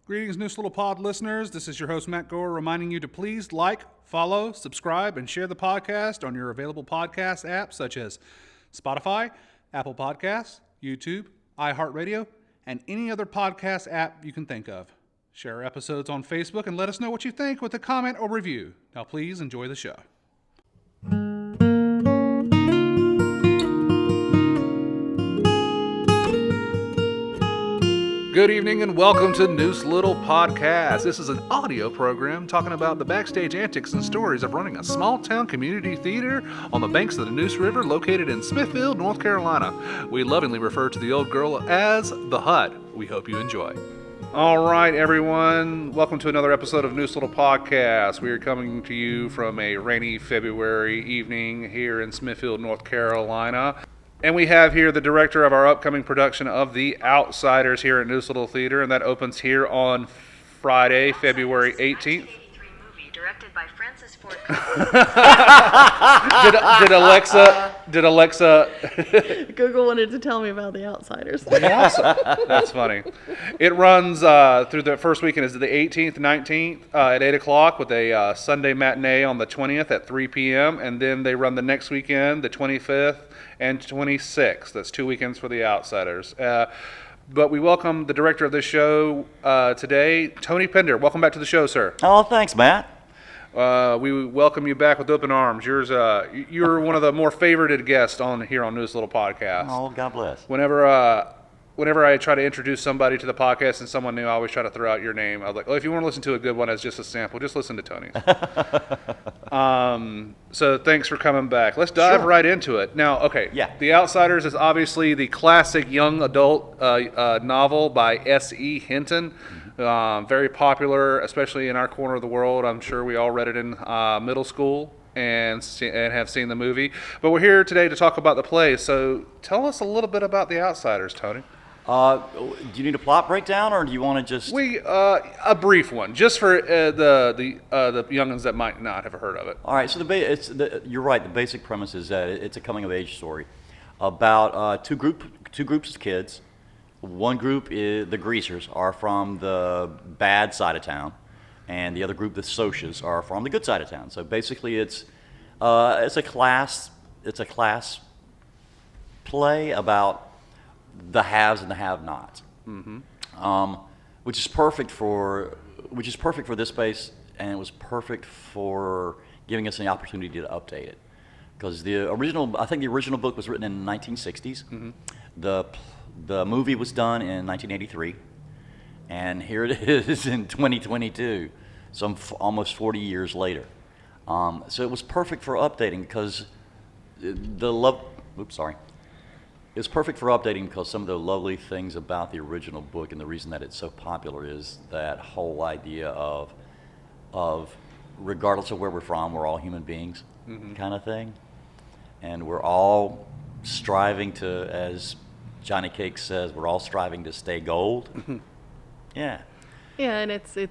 Greetings, Neuse Little Pod listeners. This is your host, Matt Gore, reminding you to please like, follow, subscribe, and share the podcast on your available podcast apps such as Spotify, Apple Podcasts, YouTube, iHeartRadio, and any other podcast app you can think of. Share our episodes on Facebook and let us know what you think with a comment or review. Now, please enjoy the show. Good evening and welcome to Neuse Little Podcast. This is an audio program talking about the backstage antics and stories of running a small-town community theater on the banks of the Neuse River located in Smithfield, North Carolina. We lovingly refer to the old girl as the Hut. We hope you enjoy. All right, everyone. Welcome to another episode of Neuse Little Podcast. We are coming to you from a rainy February evening here in Smithfield, North Carolina. And we have here the director of our upcoming production of The Outsiders here at Neuse Little Theater, and that opens here on Friday, February 18th. Directed by Francis Ford Did Alexa Google wanted to tell me about The Outsiders. Awesome. That's funny. It runs through the first weekend is the 18th, 19th at 8 o'clock with a Sunday matinee on the 20th at 3 p.m. And then they run the next weekend, the 25th and 26th. That's 2 weekends for The Outsiders. But we welcome the director of this show today, Tony Pender. Welcome back to the show, sir. Oh, thanks, Matt. We welcome you back with open arms. You're one of the more favorited guests here on Neuse Little Podcast. Oh, God bless. Whenever I try to introduce somebody to the podcast and someone new, I always try to throw out your name. I was like, if you want to listen to a good one as just a sample, just listen to Tony's. So thanks for coming back. Let's dive right into it. Now, okay. Yeah. The Outsiders is obviously the classic young adult novel by S.E. Hinton. Very popular, especially in our corner of the world. I'm sure we all read it in middle school and have seen the movie. But we're here today to talk about the play. So tell us a little bit about The Outsiders, Tony. Do you need a plot breakdown, or do you want to just... A brief one, just for the youngins that might not have heard of it. All right, so you're right. The basic premise is that it's a coming-of-age story about two groups of kids. One group, the greasers, are from the bad side of town, and the other group, the socias, are from the good side of town. So basically, it's a class play about the haves and the have-nots, which is perfect for this space, and it was perfect for giving us an opportunity to update it, because I think the original book was written in the 1960s. The movie was done in 1983, and here it is in 2022, almost 40 years later. So it was perfect for updating because It's perfect for updating because some of the lovely things about the original book and the reason that it's so popular is that whole idea of regardless of where we're from, we're all human beings, kind of thing, and we're all striving to, as Johnny Cake says, we're all striving to stay gold. Yeah. Yeah, and it's the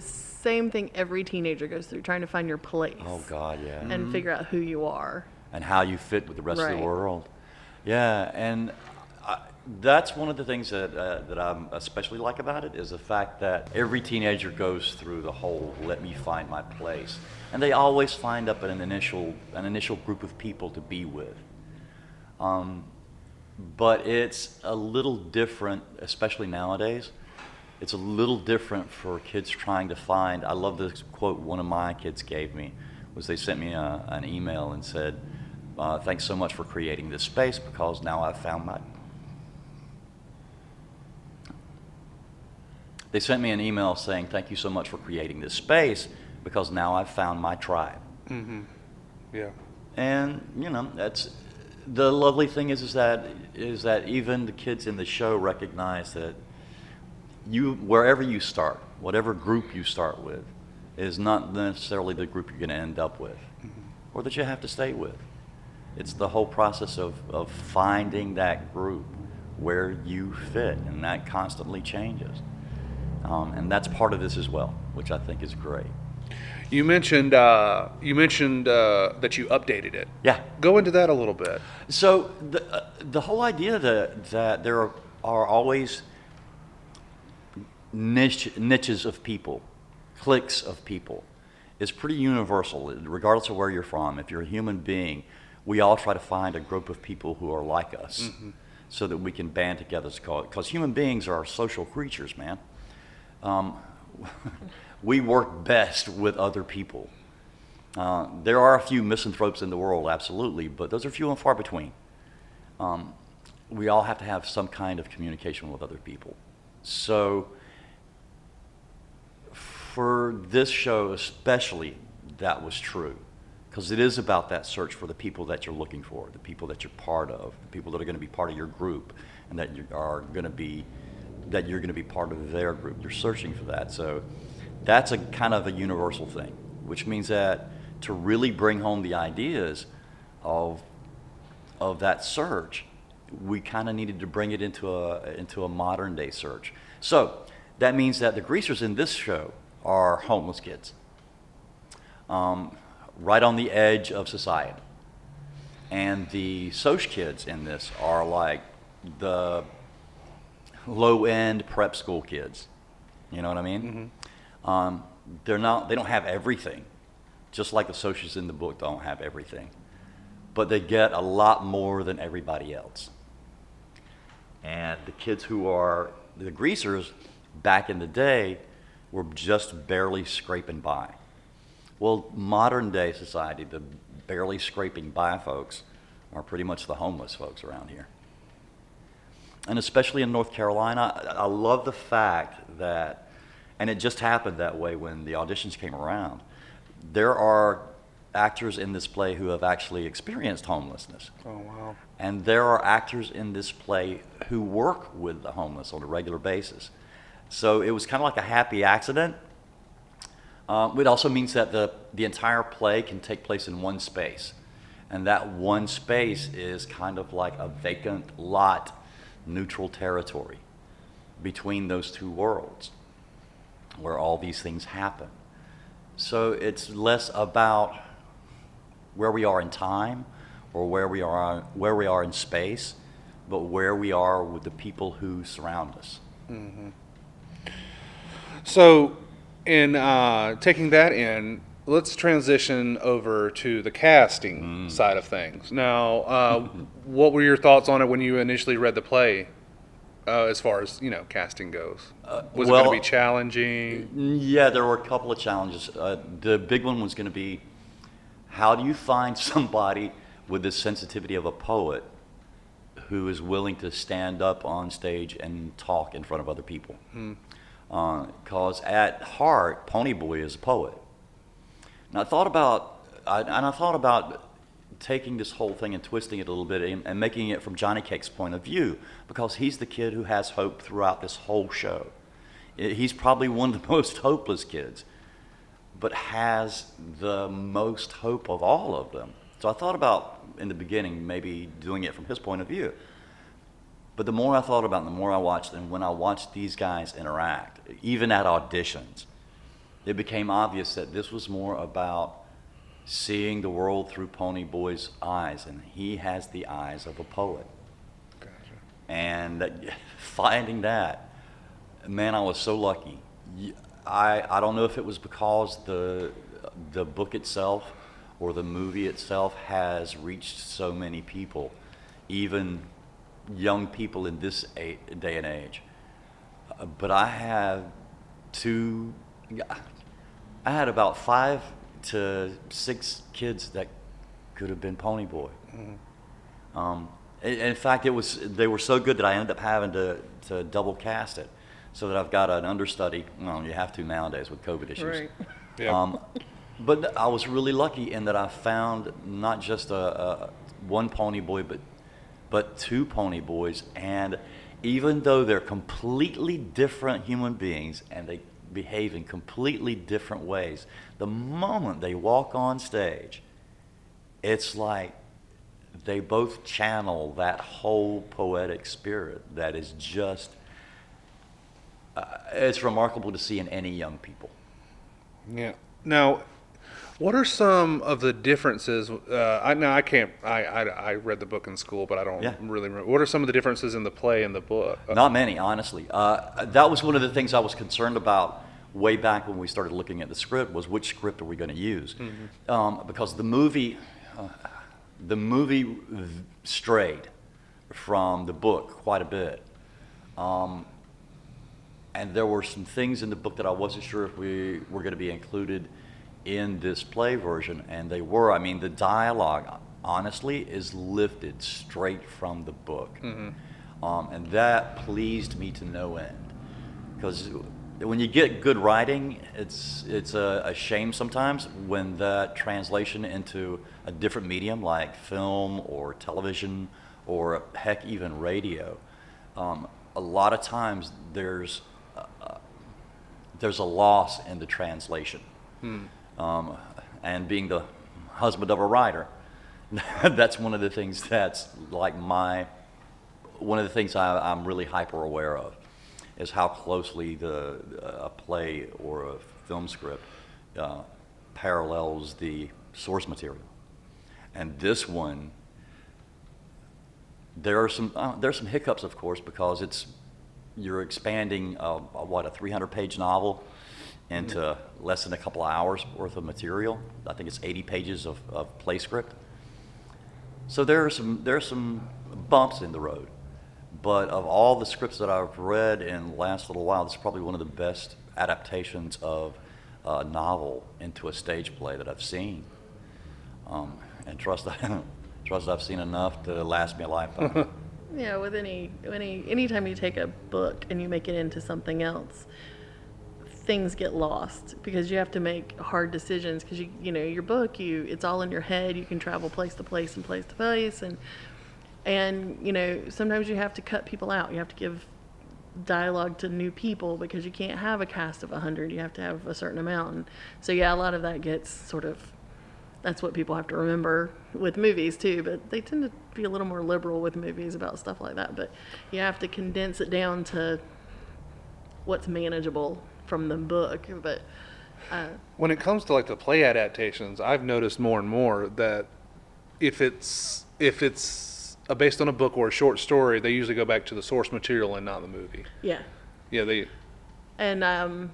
same thing every teenager goes through, trying to find your place. Oh, God, yeah. And figure out who you are. And how you fit with the rest of the world. Yeah, and that's one of the things that I especially like about it is the fact that every teenager goes through the whole "let me find my place," and they always find up an initial group of people to be with. But it's a little different, especially nowadays. It's a little different for kids trying to find. I love this quote one of my kids gave me. Was they sent me an email and said, "Thanks so much for creating this space because now I've found my." They sent me an email saying, "Thank you so much for creating this space because now I've found my tribe." Mm-hmm. Yeah. And that's the lovely thing is that even the kids in the show recognize that wherever you start, whatever group you start with, is not necessarily the group you're going to end up with, or that you have to stay with. It's the whole process of finding that group where you fit, and that constantly changes. And that's part of this as well, which I think is great. You mentioned that you updated it. Yeah. Go into that a little bit. So the whole idea that there are always niches of people, cliques of people, is pretty universal, regardless of where you're from. If you're a human being, we all try to find a group of people who are like us, so that we can band together. Because human beings are social creatures, man. We work best with other people. There are a few misanthropes in the world, absolutely, but those are few and far between. We all have to have some kind of communication with other people. So for this show especially, that was true, because it is about that search for the people that you're looking for, the people that you're part of, the people that are going to be part of your group, and that you're going to be part of their group. You're searching for that. So that's a kind of a universal thing, which means that to really bring home the ideas of that search, we kind of needed to bring it into a modern day search. So that means that the greasers in this show are homeless kids, right on the edge of society. And the Soch kids in this are like the low-end prep school kids. You know what I mean? They don't have everything, just like the Soches in the book don't have everything, but they get a lot more than everybody else. And the kids who are the greasers back in the day were just barely scraping by. Well, modern day society, the barely scraping by folks are pretty much the homeless folks around here. And especially in North Carolina, I love the fact that, and it just happened that way when the auditions came around, there are actors in this play who have actually experienced homelessness. Oh, wow. And there are actors in this play who work with the homeless on a regular basis. So it was kind of like a happy accident. It also means that the entire play can take place in one space. And that one space is kind of like a vacant lot, neutral territory between those two worlds where all these things happen. So it's less about where we are in time or where we are in space, but where we are with the people who surround us. So, in taking that in, let's transition over to the casting side of things. Now, what were your thoughts on it when you initially read the play, as far as casting goes? Was it going to be challenging? Yeah, there were a couple of challenges. The big one was going to be, how do you find somebody with the sensitivity of a poet who is willing to stand up on stage and talk in front of other people? Because at heart, Ponyboy is a poet. And I thought about taking this whole thing and twisting it a little bit and making it from Johnny Cake's point of view, because he's the kid who has hope throughout this whole show. He's probably one of the most hopeless kids, but has the most hope of all of them. So I thought about, in the beginning, maybe doing it from his point of view. But the more I thought about it, the more I watched, and when I watched these guys interact, even at auditions, it became obvious that this was more about seeing the world through Ponyboy's eyes, and he has the eyes of a poet. Gotcha. And finding that, man, I was so lucky. I don't know if it was because the book itself or the movie itself has reached so many people, even young people in this day and age. But I had about 5 to 6 kids that could have been Ponyboy. In fact, they were so good that I ended up having to double cast it, so that I've got an understudy. Well, you have to nowadays with COVID issues. Right. Yeah. But I was really lucky in that I found not just one Ponyboy, but 2 Ponyboys. And even though they're completely different human beings and they behave in completely different ways, the moment they walk on stage, it's like they both channel that whole poetic spirit that is just, it's remarkable to see in any young people. Yeah. Now, What are some of the differences? I can't. I read the book in school, but I don't Yeah. really remember. What are some of the differences in the play and the book? Not many, honestly. That was one of the things I was concerned about way back when we started looking at the script, was which script are we going to use? Because the movie strayed from the book quite a bit. And there were some things in the book that I wasn't sure if we were going to be included in this play version, and they were. I mean, the dialogue, honestly, is lifted straight from the book. And that pleased me to no end. Because when you get good writing, it's a shame sometimes when that translation into a different medium like film or television or heck, even radio, a lot of times there's a loss in the translation. And being the husband of a writer, that's one of the things that's like one of the things I'm really hyper aware of, is how closely a play or a film script parallels the source material. And this one, there's some hiccups, of course, because you're expanding a 300-page novel into less than a couple of hours worth of material. I think it's 80 pages of play script. So there's some bumps in the road. But of all the scripts that I've read in the last little while, this is probably one of the best adaptations of a novel into a stage play that I've seen. And trust I've seen enough to last me a lifetime. Yeah, with anytime you take a book and you make it into something else, things get lost because you have to make hard decisions, because your book, it's all in your head. You can travel place to place and place to place, and sometimes you have to cut people out. You have to give dialogue to new people because you can't have a cast of 100. You have to have a certain amount. And so yeah, a lot of that gets sort of, that's what people have to remember with movies too, but they tend to be a little more liberal with movies about stuff like that. But you have to condense it down to what's manageable from the book. But When it comes to like the play adaptations, I've noticed more and more that if it's based on a book or a short story, they usually go back to the source material and not the movie. yeah. Yeah, And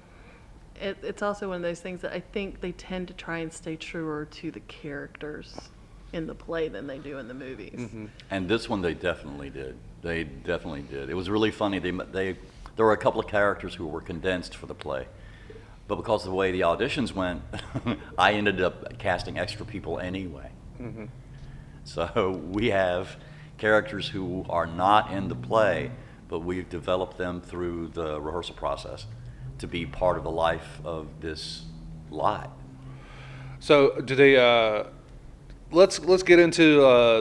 it's also one of those things that I think they tend to try and stay truer to the characters in the play than they do in the movies. And this one, they definitely did. They definitely did. It was really funny. There were a couple of characters who were condensed for the play, but because of the way the auditions went, I ended up casting extra people anyway. So we have characters who are not in the play, but we've developed them through the rehearsal process to be part of the life of this lot. So do they? Let's get into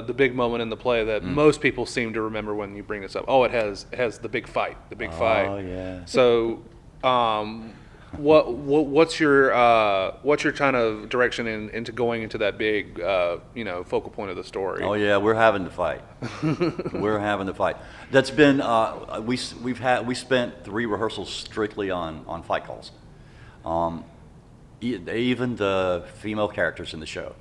the big moment in the play that most people seem to remember when you bring this up. Oh, it has the big fight. The big fight. Oh yeah. So, what's your kind of direction into going into that big focal point of the story? Oh yeah, we're having to fight. We're having to fight. That's been we spent 3 rehearsals strictly on fight calls. Even the female characters in the show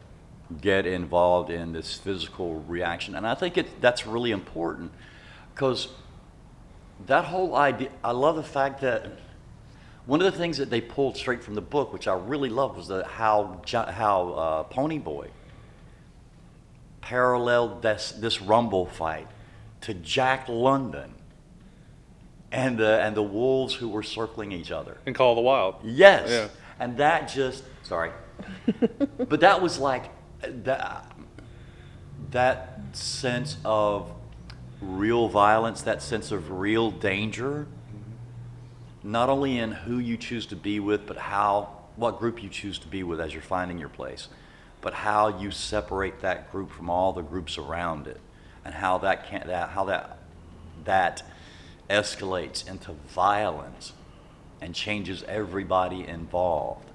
get involved in this physical reaction, and I think that's really important, because that whole idea, I love the fact that one of the things that they pulled straight from the book, which I really loved, was how Pony Boy paralleled this Rumble fight to Jack London and the wolves who were circling each other. In Call of the Wild. Yes. Yeah. And that just, sorry, but that was like that sense of real violence, that sense of real danger, not only in who you choose to be with, but what group you choose to be with as you're finding your place, but how you separate that group from all the groups around it, and how that escalates into violence and changes everybody involved.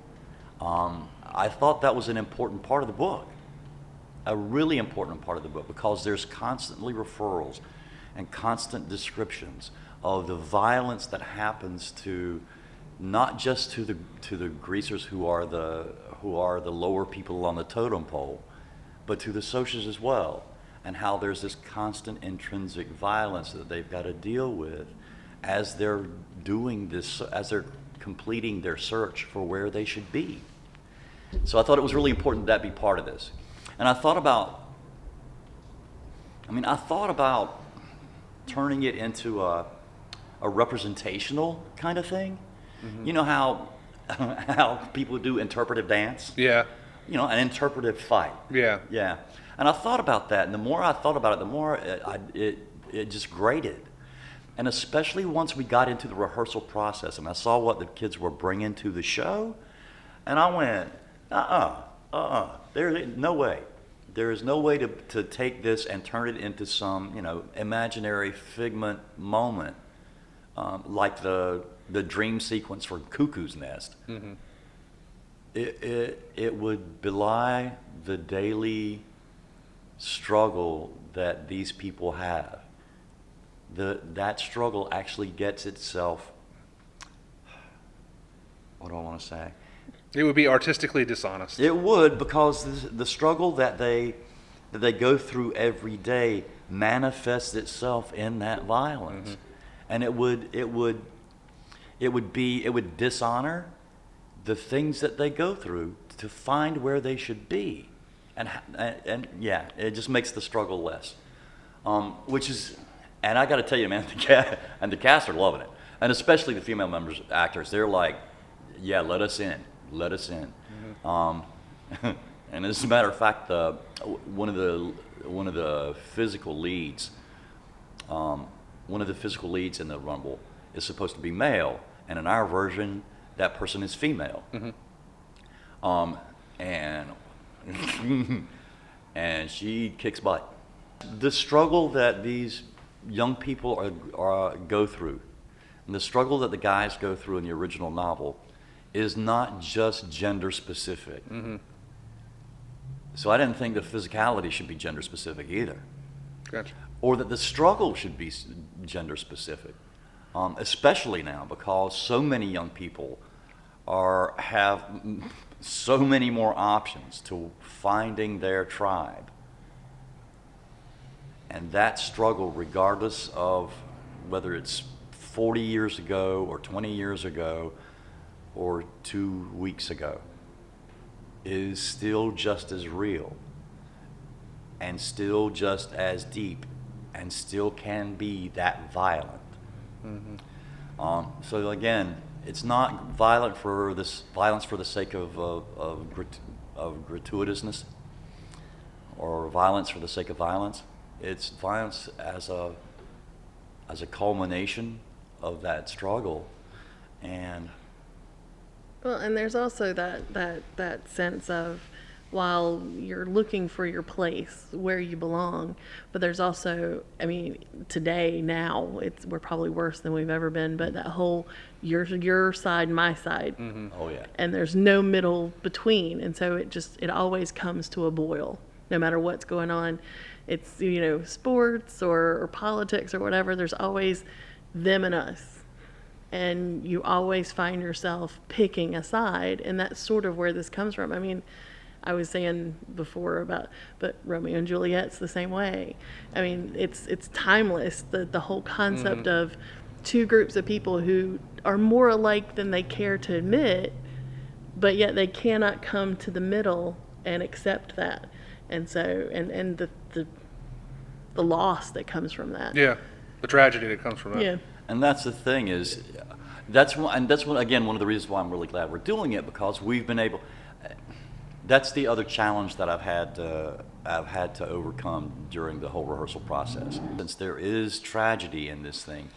I thought that was an important part of the book, a really important part of the book, because there's constantly referrals and constant descriptions of the violence that happens to not just to the greasers who are the lower people on the totem pole, but to the socials as well, and how there's this constant intrinsic violence that they've got to deal with as they're doing this, as they're completing their search for where they should be. So I thought it was really important that be part of this. And I thought about turning it into a representational kind of thing. Mm-hmm. You know how people do interpretive dance? Yeah. You know, an interpretive fight. Yeah. Yeah. And I thought about that, and the more I thought about it, the more it just grated. And especially once we got into the rehearsal process and I saw what the kids were bringing to the show, and I went, there's no way. There is no way to take this and turn it into some, imaginary figment moment, like the dream sequence for Cuckoo's Nest. Mm-hmm. It would belie the daily struggle that these people have. That struggle actually gets itself, what do I want to say? It would be artistically dishonest. It would, because the struggle that they go through every day manifests itself in that violence. Mm-hmm. And it would dishonor the things that they go through to find where they should be. And yeah, it just makes the struggle less. And I got to tell you, man, the cast are loving it, and especially the female actors. They're like, yeah, let us in. Mm-hmm. And as a matter of fact, one of the physical leads, in the Rumble is supposed to be male, and in our version, that person is female. Mm-hmm. And she kicks butt. The struggle that these young people go through, and the struggle that the guys go through in the original novel, is not just gender specific. Mm-hmm. So I didn't think the physicality should be gender specific either. Gotcha. Or that the struggle should be gender specific, especially now because so many young people have so many more options to finding their tribe. And that struggle, regardless of whether it's 40 years ago or 20 years ago or 2 weeks ago, is still just as real and still just as deep and still can be that violent. Mm-hmm. So again, it's not violence for the sake of gratuitousness or violence for the sake of violence. It's violence as a culmination of that struggle. And there's also that sense of, while you're looking for your place where you belong, but there's also, today, now, we're probably worse than we've ever been, but that whole your side, my side. Mm-hmm. Oh yeah. And there's no middle between, and so it always comes to a boil, no matter what's going on. It's, sports or politics or whatever, there's always them and us. And you always find yourself picking a side, and that's sort of where this comes from. I was saying before but Romeo and Juliet's the same way. It's timeless, the whole concept of two groups of people who are more alike than they care to admit, but yet they cannot come to the middle and accept that. And so, and the loss that comes from that. Yeah, the tragedy that comes from that. Yeah. And that's the thing is, that's one of the reasons why I'm really glad we're doing it, because we've been able. That's the other challenge that I've had to overcome during the whole rehearsal process. Since there is tragedy in this thing,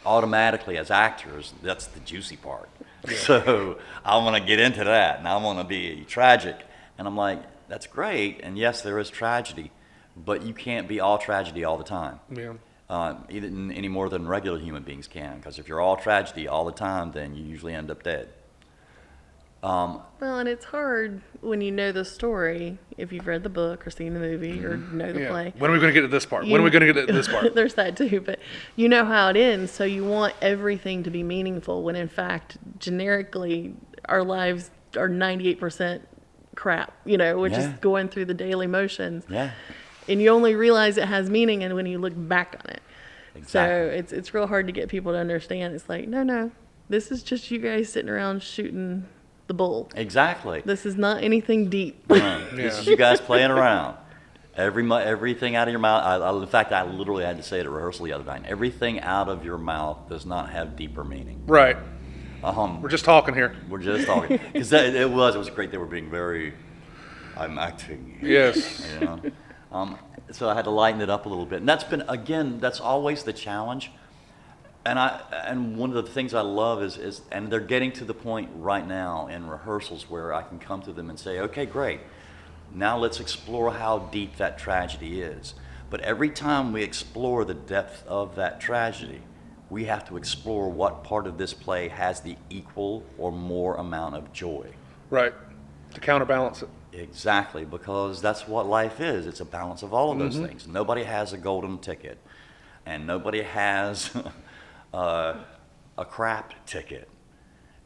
automatically as actors, that's the juicy part. Yeah. So I want to get into that, and I want to be tragic, and I'm like, that's great, and yes, there is tragedy, but you can't be all tragedy all the time. Yeah. Even any more than regular human beings can, because if you're all tragedy all the time, then you usually end up dead. Well, and it's hard when you know the story, if you've read the book or seen the movie or know the play. When are we going to get to this part? When are we going to get to this part? There's that too, but you know how it ends, so you want everything to be meaningful when in fact, generically, our lives are 98% crap, we're just going through the daily motions. Yeah. And you only realize it has meaning and when you look back on it. Exactly. So it's real hard to get people to understand. It's like, no, this is just you guys sitting around shooting the bull. Exactly. This is not anything deep. This is you guys playing around. Everything out of your mouth. In fact, I literally had to say it at rehearsal the other night. Everything out of your mouth does not have deeper meaning. Right. We're just talking here. We're just talking. Because it was great. They were being very, I'm acting. Yes. So I had to lighten it up a little bit. And that's always the challenge. And one of the things I love is and they're getting to the point right now in rehearsals where I can come to them and say, okay, great. Now let's explore how deep that tragedy is. But every time we explore the depth of that tragedy, we have to explore what part of this play has the equal or more amount of joy. Right. To counterbalance it. Exactly, because that's what life is. It's a balance of all of those things. Nobody has a golden ticket, and nobody has a crap ticket.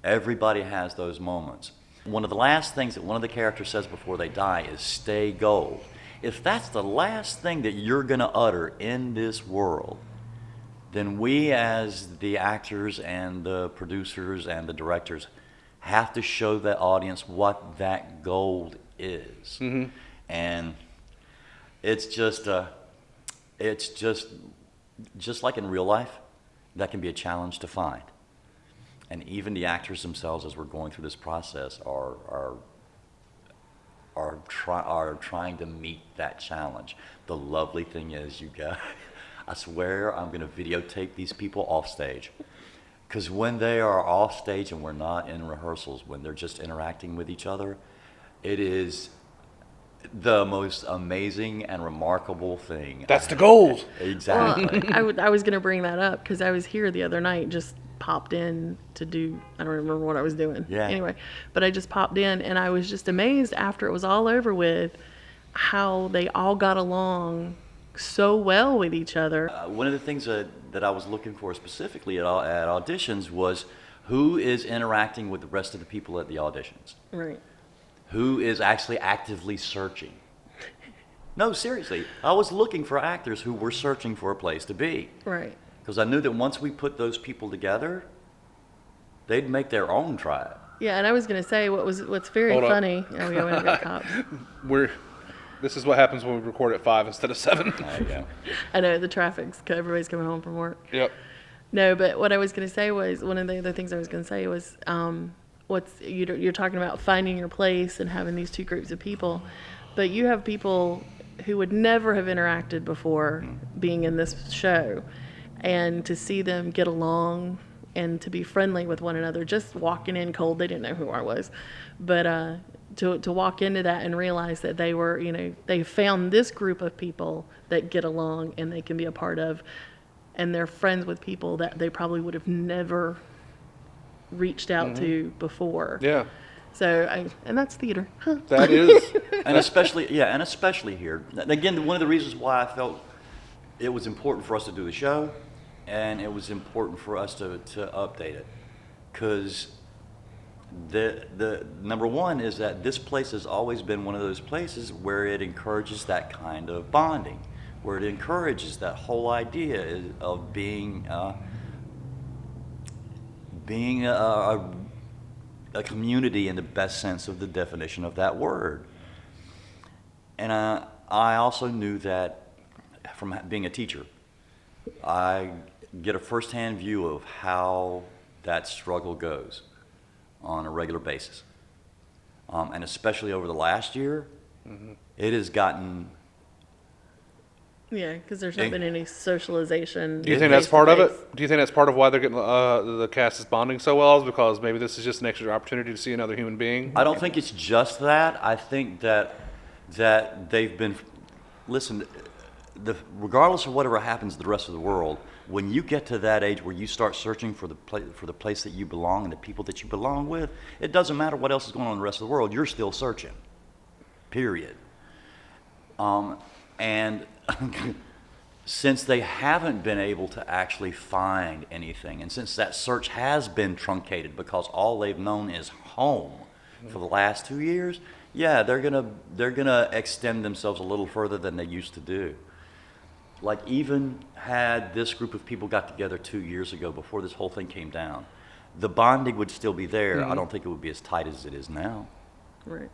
Everybody has those moments. One of the last things that one of the characters says before they die is stay gold. If that's the last thing that you're going to utter in this world, then we as the actors and the producers and the directors have to show the audience what that gold is. And it's just like in real life, that can be a challenge to find. And even the actors themselves, as we're going through this process, are trying to meet that challenge. The lovely thing is, you guys, I swear I'm going to videotape these people off stage. Because when they are off stage and we're not in rehearsals, when they're just interacting with each other, it is the most amazing and remarkable thing. That's the gold. Exactly. Well, I was going to bring that up because I was here the other night, just popped in to do, I don't remember what I was doing. Yeah. Anyway, but I just popped in and I was just amazed after it was all over with how they all got along so well with each other. One of the things that I was looking for specifically at auditions was who is interacting with the rest of the people at the auditions. Right. Who is actually actively searching. No, seriously. I was looking for actors who were searching for a place to be. Right. Because I knew that once we put those people together, they'd make their own tribe. Yeah, and I was going to say what's very Hold up. funny. Oh, we went and got cops. This is what happens when we record at 5 instead of 7. There you go. I know everybody's coming home from work. Yep. No, but what I was going to say was one of the other things I was going to say was you're talking about finding your place and having these two groups of people, but you have people who would never have interacted before being in this show, and to see them get along and to be friendly with one another, just walking in cold, they didn't know who I was, but to walk into that and realize that they were, they found this group of people that get along and they can be a part of, and they're friends with people that they probably would have never reached out to before. Yeah. So, and that's theater. Huh. That is. And especially here. Again, one of the reasons why I felt it was important for us to do the show, and it was important for us to update it, because the number one is that this place has always been one of those places where it encourages that kind of bonding, where it encourages that whole idea of being a community in the best sense of the definition of that word. And I also knew that from being a teacher, I get a firsthand view of how that struggle goes on a regular basis. And especially over the last year, it has gotten... Yeah, because there's not been any socialization. Do you think that's part of it? Do you think that's part of why they're getting the cast is bonding so well? Is because maybe this is just an extra opportunity to see another human being? I don't think it's just that. I think that they've been... Listen, regardless of whatever happens to the rest of the world, when you get to that age where you start searching for the place that you belong and the people that you belong with, it doesn't matter what else is going on in the rest of the world. You're still searching. Period. And since they haven't been able to actually find anything, and since that search has been truncated because all they've known is home for the last 2 years, yeah, they're gonna extend themselves a little further than they used to do. Like, even had this group of people got together 2 years ago before this whole thing came down, the bonding would still be there. I don't think it would be as tight as it is now. Right.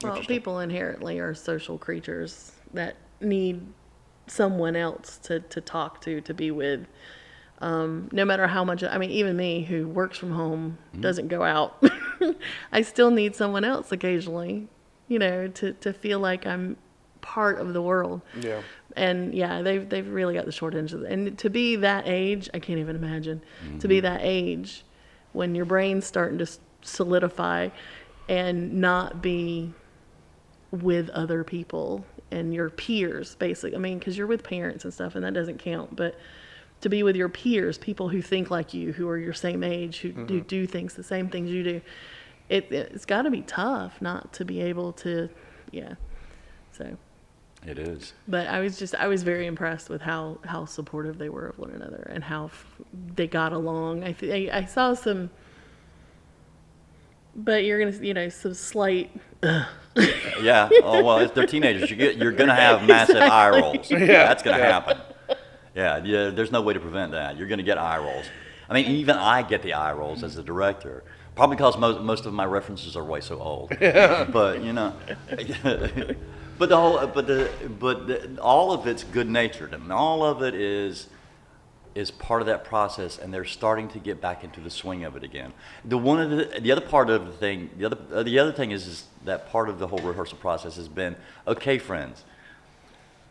Well, people inherently are social creatures that need someone else to talk to be with. No matter how much, I mean, even me who works from home, doesn't go out, I still need someone else occasionally, to feel like I'm part of the world. Yeah. And yeah, they've really got the short end of it. And to be that age, I can't even imagine, to be that age when your brain's starting to solidify and not be with other people and your peers, basically. I mean, because you're with parents and stuff, and that doesn't count. But to be with your peers, people who think like you, who are your same age, who do things, the same things you do, it's got to be tough not to be able to, so. It is. But I was very impressed with how supportive they were of one another and how they got along. I saw some, but you're gonna, some slight. Yeah. Oh well, if they're teenagers, you're gonna have massive eye rolls. Yeah. That's gonna happen. Yeah. There's no way to prevent that. You're gonna get eye rolls. I mean, even I get the eye rolls as a director. Probably because most of my references are way so old. But but all of it's good natured, and all of it is part of that process, and they're starting to get back into the swing of it again. The other thing is that part of the whole rehearsal process has been, okay, friends,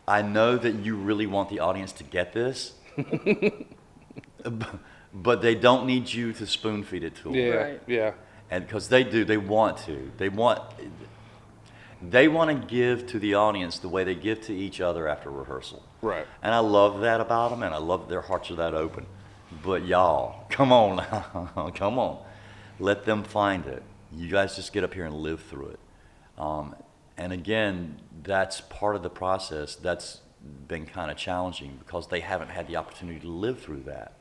I know that you really want the audience to get this, but they don't need you to spoon feed it to them. Yeah, Right. yeah. And because they do, they want to. They want to give to the audience the way they give to each other after rehearsal. Right. And I love that about them, and I love their hearts are that open. But y'all, come on now, come on. Let them find it. You guys just get up here and live through it. And again, that's part of the process that's been kind of challenging because they haven't had the opportunity to live through that.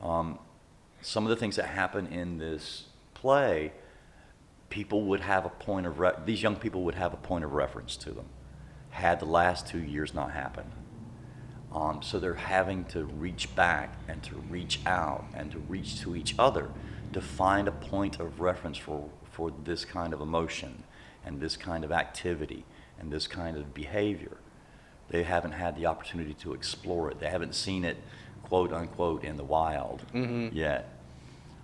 Some of the things that happen in this play, people would have a point of these young people would have a point of reference to them had the last 2 years not happened. So they're having to reach back and to reach out and to reach to each other to find a point of reference for this kind of emotion and this kind of activity and this kind of behavior. They haven't had the opportunity to explore it. They haven't seen it, quote unquote, in the wild yet.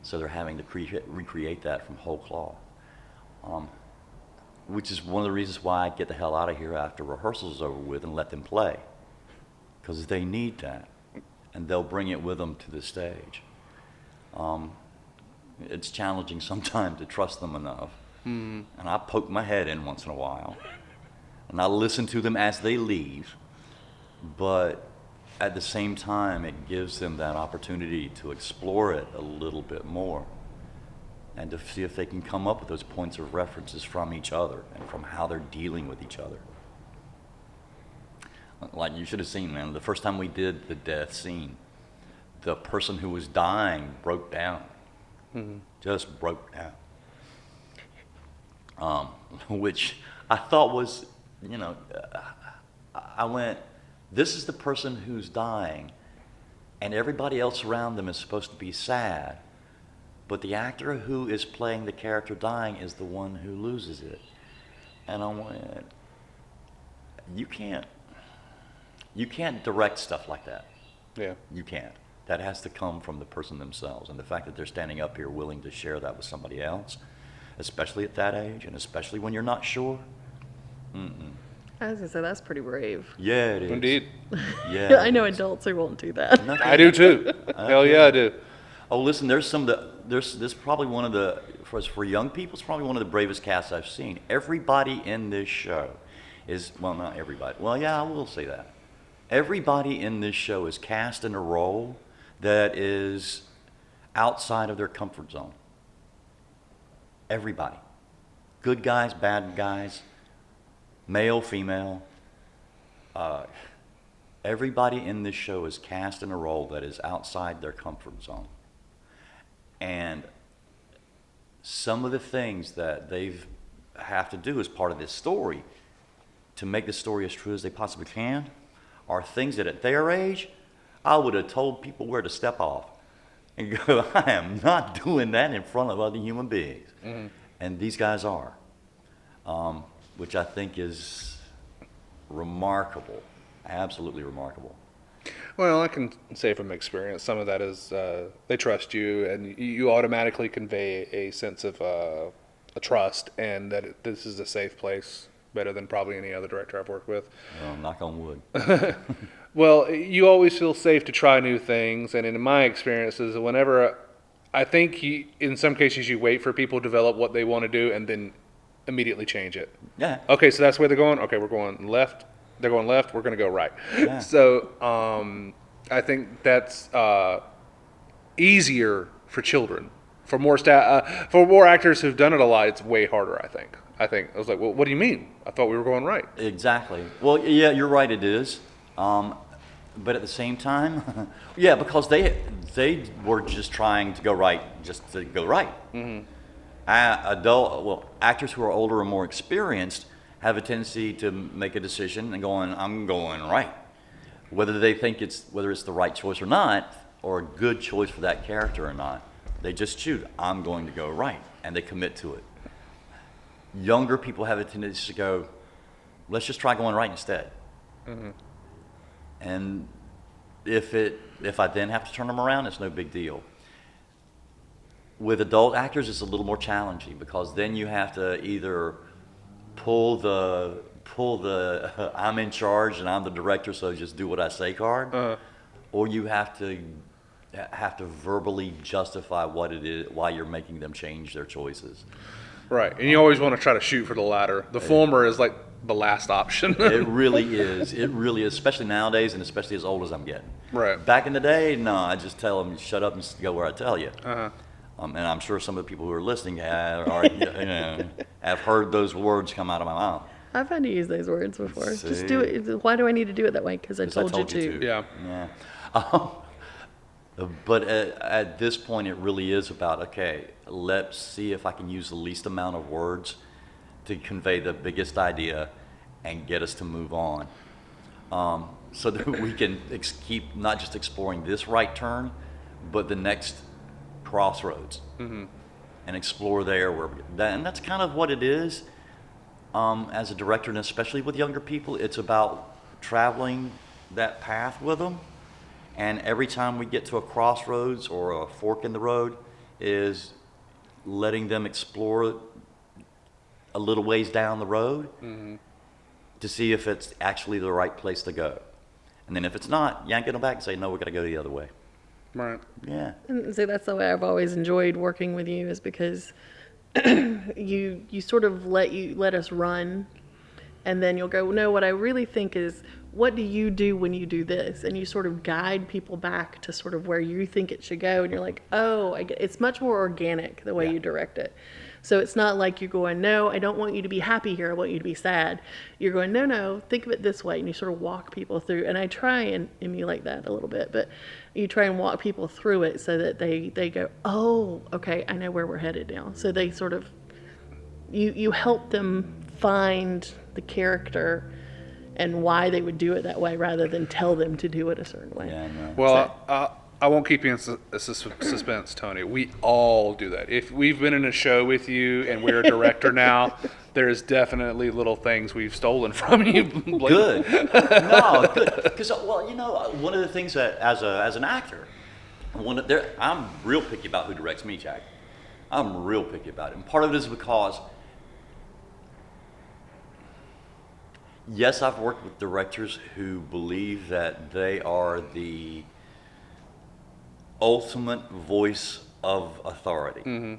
So they're having to recreate that from whole cloth. Which is one of the reasons why I get the hell out of here after rehearsal's over with and let them play. Because they need that. And they'll bring it with them to the stage. It's challenging sometimes to trust them enough. And I poke my head in once in a while. And I listen to them as they leave. But at the same time, it gives them that opportunity to explore it a little bit more and to see if they can come up with those points of references from each other and from how they're dealing with each other. Like you should have seen, man, the first time we did the death scene, the person who was dying broke down. Just broke down. Which I thought was, I went, this is the person who's dying, and everybody else around them is supposed to be sad, but the actor who is playing the character dying is the one who loses it. And I went, you can't direct stuff like that. Yeah. You can't. That has to come from the person themselves, and the fact that they're standing up here willing to share that with somebody else, especially at that age, and especially when you're not sure. I was gonna say that's pretty brave. Yeah, it is. Indeed. Yeah, I know adults who won't do that. I do too. Hell yeah, I do. Oh, listen, there's probably one of the, for young people, it's probably one of the bravest casts I've seen. Everybody in this show is, well, not everybody. Well, yeah, I will say that. everybody in this show is cast in a role that is outside of their comfort zone. Everybody. Good guys, bad guys, male, female. Everybody in this show is cast in a role that is outside their comfort zone. And some of the things that they have to do as part of this story to make the story as true as they possibly can are things that at their age, I would have told people where to step off and go, I am not doing that in front of other human beings. Mm-hmm. And these guys are, which I think is remarkable, absolutely remarkable. Well, I can say from experience, some of that is they trust you, and you automatically convey a sense of a trust, and that this is a safe place, better than probably any other director I've worked with. Well, knock on wood. Well, you always feel safe to try new things, and in my experiences, whenever I think in some cases you wait for people to develop what they want to do and then immediately change it. Yeah. Okay, so that's where they're going. Okay, we're going left. They're going left. We're going to go right. Yeah. So I think that's easier for children. For more for more actors who've done it a lot, it's way harder. I think I was like, well, what do you mean? I thought we were going right. Exactly. Well, yeah, you're right. It is. But at the same time, yeah, because they were just trying to go right, just to go right. Mm-hmm. Actors who are older and more experienced have a tendency to make a decision and going, I'm going right. Whether they think whether it's the right choice or not, or a good choice for that character or not, they just choose, I'm going to go right, and they commit to it. Younger people have a tendency to go, let's just try going right instead. Mm-hmm. And if I then have to turn them around, it's no big deal. With adult actors, it's a little more challenging because then you have to either pull the I'm in charge and I'm the director, so just do what I say card, or you have to verbally justify what it is, why you're making them change their choices. Right, and you always want to try to shoot for the latter. The former is like the last option. It really is. It really is, especially nowadays, and especially as old as I'm getting. Right. Back in the day, no, I just tell them, shut up and go where I tell you. Uh-huh. And I'm sure some of the people who are listening have heard those words come out of my mouth. I've had to use those words before. See? Just do it. Why do I need to do it that way? Because I told you to. Yeah. But at this point, it really is about, okay, let's see if I can use the least amount of words to convey the biggest idea and get us to move on. So that we can keep not just exploring this right turn, but the next crossroads, mm-hmm. and explore there. And that's kind of what it is. As a director, and especially with younger people, it's about traveling that path with them. And every time we get to a crossroads or a fork in the road, is letting them explore a little ways down the road, mm-hmm. to see if it's actually the right place to go. And then if it's not, yank them back and say, no, we're going to go the other way. Right. Yeah. And so that's the way I've always enjoyed working with you, is because you sort of let us run, and then you'll go, no, what I really think is, what do you do when you do this? And you sort of guide people back to sort of where you think it should go, and you're like, oh, it's much more organic the way you direct it. So it's not like you're going, no, I don't want you to be happy here, I want you to be sad. You're going, no, think of it this way, and you sort of walk people through. And I try and emulate that a little bit, but you try and walk people through it so that they go, oh, okay, I know where we're headed now. So they sort of, you help them find the character and why they would do it that way, rather than tell them to do it a certain way. Yeah, no. Well, I won't keep you in suspense, Tony. We all do that. If we've been in a show with you and we're a director now, there's definitely little things we've stolen from you. Good. No, good. Because, one of the things that as an actor, I'm real picky about who directs me, Jack. I'm real picky about it. And part of it is because, yes, I've worked with directors who believe that they are the ultimate voice of authority. Mm-hmm.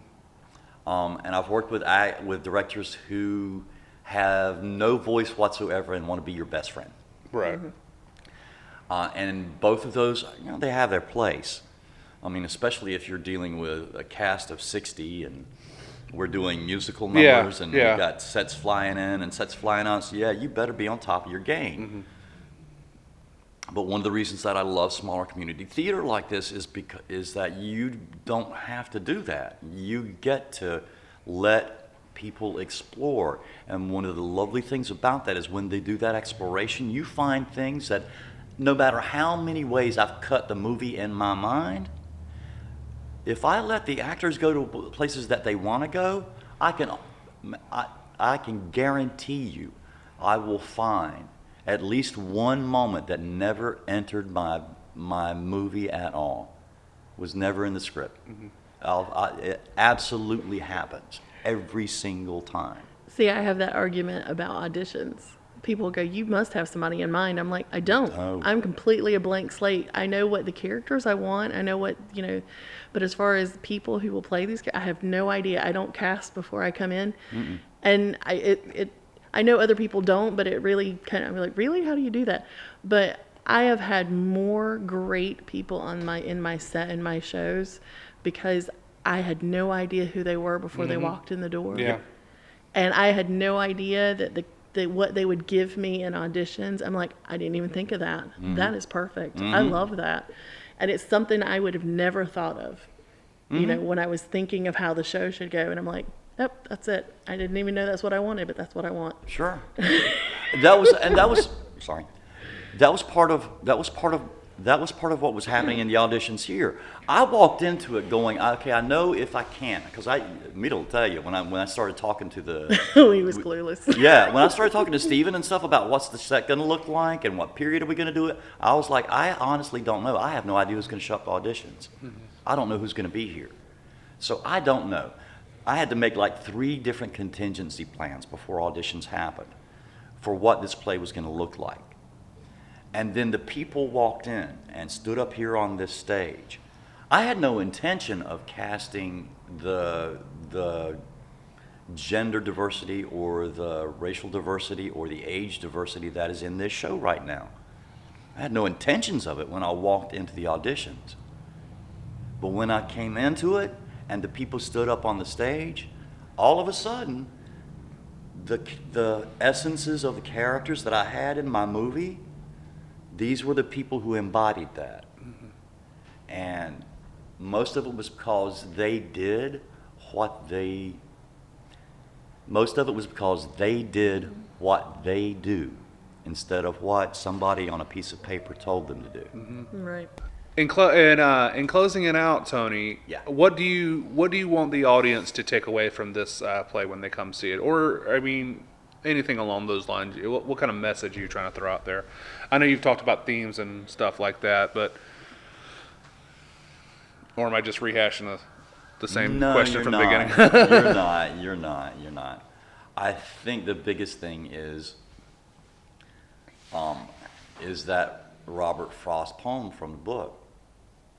And I've worked with directors who have no voice whatsoever and want to be your best friend. Right. And both of those, they have their place. I mean, especially if you're dealing with a cast of 60 and we're doing musical numbers and we've got sets flying in and sets flying out. So you better be on top of your game. But one of the reasons that I love smaller community theater like this is that you don't have to do that. You get to let people explore. And one of the lovely things about that is when they do that exploration, you find things that no matter how many ways I've cut the movie in my mind, if I let the actors go to places that they want to go, I can guarantee you I will find at least one moment that never entered my movie at all, was never in the script. It absolutely happens every single time. See, I have that argument about auditions. People go, you must have somebody in mind. I'm like, I don't. Oh. I'm completely a blank slate. I know what the characters I want. I know what, but as far as people who will play these, I have no idea. I don't cast before I come in. And I know other people don't, but it really I'm like, really? How do you do that? But I have had more great people in my set, in my shows, because I had no idea who they were before they walked in the door. Yeah. And I had no idea that what they would give me in auditions. I'm like, I didn't even think of that. That is perfect. I love that. And it's something I would have never thought of, when I was thinking of how the show should go. And I'm like, yep, that's it. I didn't even know that's what I wanted, but that's what I want. Sure. That was part of what was happening in the auditions here. I walked into it going, okay, I know if I can, because Mita will tell you when I started talking to the He was clueless. when I started talking to Steven and stuff about what's the set going to look like and what period are we going to do it, I was like, I honestly don't know. I have no idea who's going to show up to auditions. I don't know who's going to be here, so I don't know. I had to make like 3 different contingency plans before auditions happened for what this play was going to look like. And then the people walked in and stood up here on this stage. I had no intention of casting the gender diversity or the racial diversity or the age diversity that is in this show right now. I had no intentions of it when I walked into the auditions. But when I came into it and the people stood up on the stage, all of a sudden, the essences of the characters that I had in my movie, these were the people who embodied that. And most of it was because they did what they do instead of what somebody on a piece of paper told them to do. Right. In closing it out, Tony, Yeah. what do you want the audience to take away from this play when they come see it? Or, I mean, anything along those lines. What kind of message are you trying to throw out there? I know you've talked about themes and stuff like that, but or am I just rehashing the same question from the beginning? You're not. I think the biggest thing is that Robert Frost poem from the book,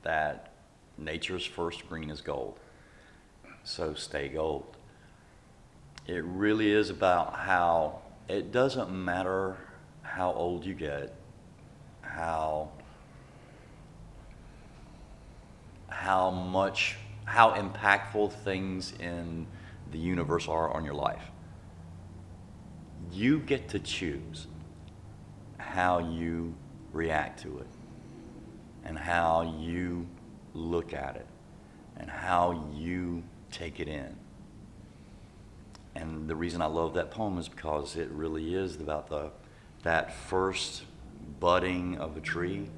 that nature's first green is gold, so stay gold. It really is about how it doesn't matter how old you get, how impactful things in the universe are on your life. You get to choose how you react to it and how you look at it and how you take it in. And the reason I love that poem is because it really is about that first budding of a tree,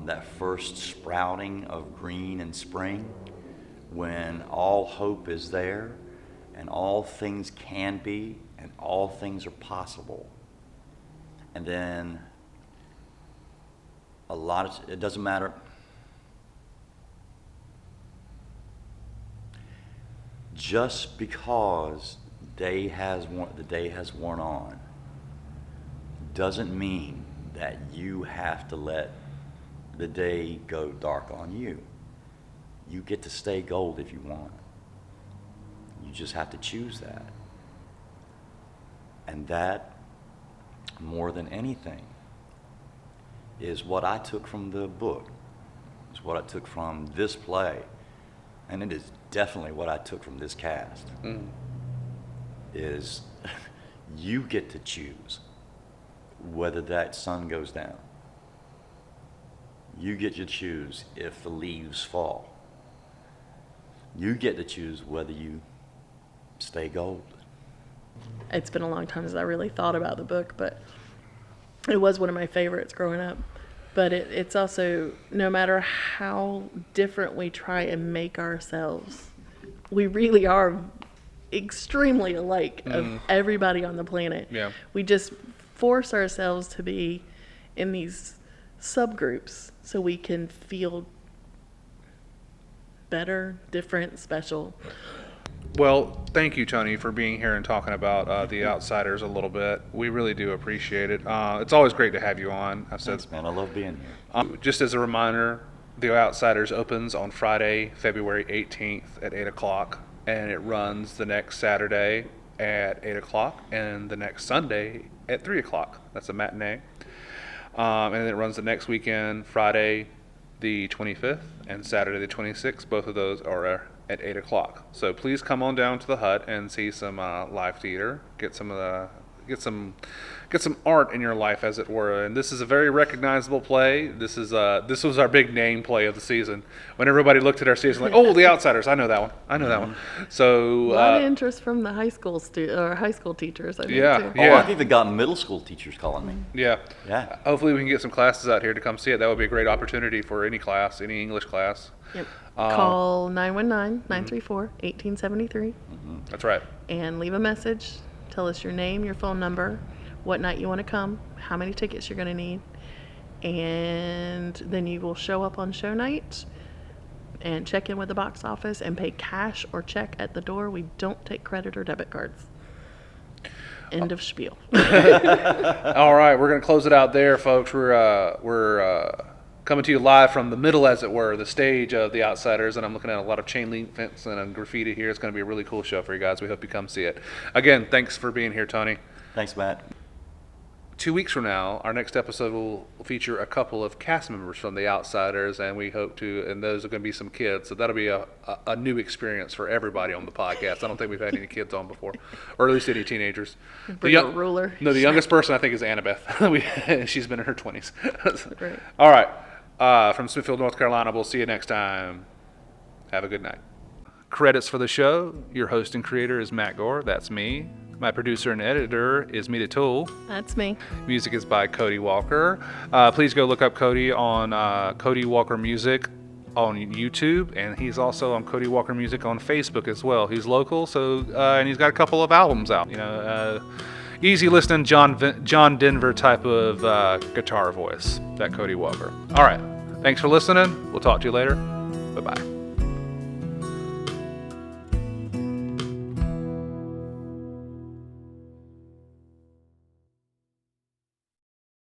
that first sprouting of green in spring, when all hope is there and all things can be and all things are possible. And then it doesn't matter. Just because the day has worn on doesn't mean that you have to let the day go dark on you. You get to stay gold if you want. You just have to choose that. And that, more than anything, is what I took from the book, is what I took from this play, and it is definitely what I took from this cast, is you get to choose whether that sun goes down. You get to choose if the leaves fall. You get to choose whether you stay gold. It's been a long time since I really thought about the book, but it was one of my favorites growing up. But it's also, no matter how different we try and make ourselves, we really are extremely alike of everybody on the planet. Yeah. We just force ourselves to be in these subgroups so we can feel better, different, special. Well, thank you, Tony, for being here and talking about The Outsiders a little bit. We really do appreciate it. It's always great to have you on. I've said, Thanks, man. I love being here. just as a reminder, The Outsiders opens on Friday, February 18th at 8 o'clock, and it runs the next Saturday at 8 o'clock and the next Sunday at 3 o'clock. That's a matinee. And then it runs the next weekend, Friday the 25th and Saturday the 26th. Both of those are at 8 o'clock. So please come on down to the Hut and see some live theater. Get some art in your life, as it were. And this is a very recognizable play. This was our big name play of the season. When everybody looked at our season, like, oh, The Outsiders, I know that one. I know that one. So A lot of interest from the high school high school teachers, I think, Yeah. too. Oh, I've even got middle school teachers calling me. yeah. Yeah. Hopefully we can get some classes out here to come see it. That would be a great opportunity for any class, any English class. Yep. Call 919-934-1873 That's right. and leave a message. Tell us your name, your phone number, what night you want to come, how many tickets you're going to need, and then you will show up on show night and check in with the box office and pay cash or check at the door. We don't take credit or debit cards. End of spiel. All right, we're going to close it out there, folks. We're coming to you live from the middle, as it were, the stage of The Outsiders, and I'm looking at a lot of chain link fence and graffiti here. It's going to be a really cool show for you guys. We hope you come see it. Again, thanks for being here, Tony. Thanks, Matt. 2 weeks from now, our next episode will feature a couple of cast members from The Outsiders, and we hope to, and those are going to be some kids, so that'll be a new experience for everybody on the podcast. I don't think we've had any kids on before, or at least any teenagers. Bring a ruler. No, the youngest person I think is Annabeth. She's been in her 20s. Great. All right. From Smithfield, North Carolina, we'll see you next time. Have a good night. Credits for the show. Your host and creator is Matt Gore. That's me. My producer and editor is Mita Toole. That's me. Music is by Cody Walker. Please go look up Cody on Cody Walker Music on YouTube, and he's also on Cody Walker Music on Facebook as well. He's local, so and he's got a couple of albums out. Easy listening, John Denver type of guitar voice, that Cody Walker. All right, thanks for listening. We'll talk to you later. Bye-bye.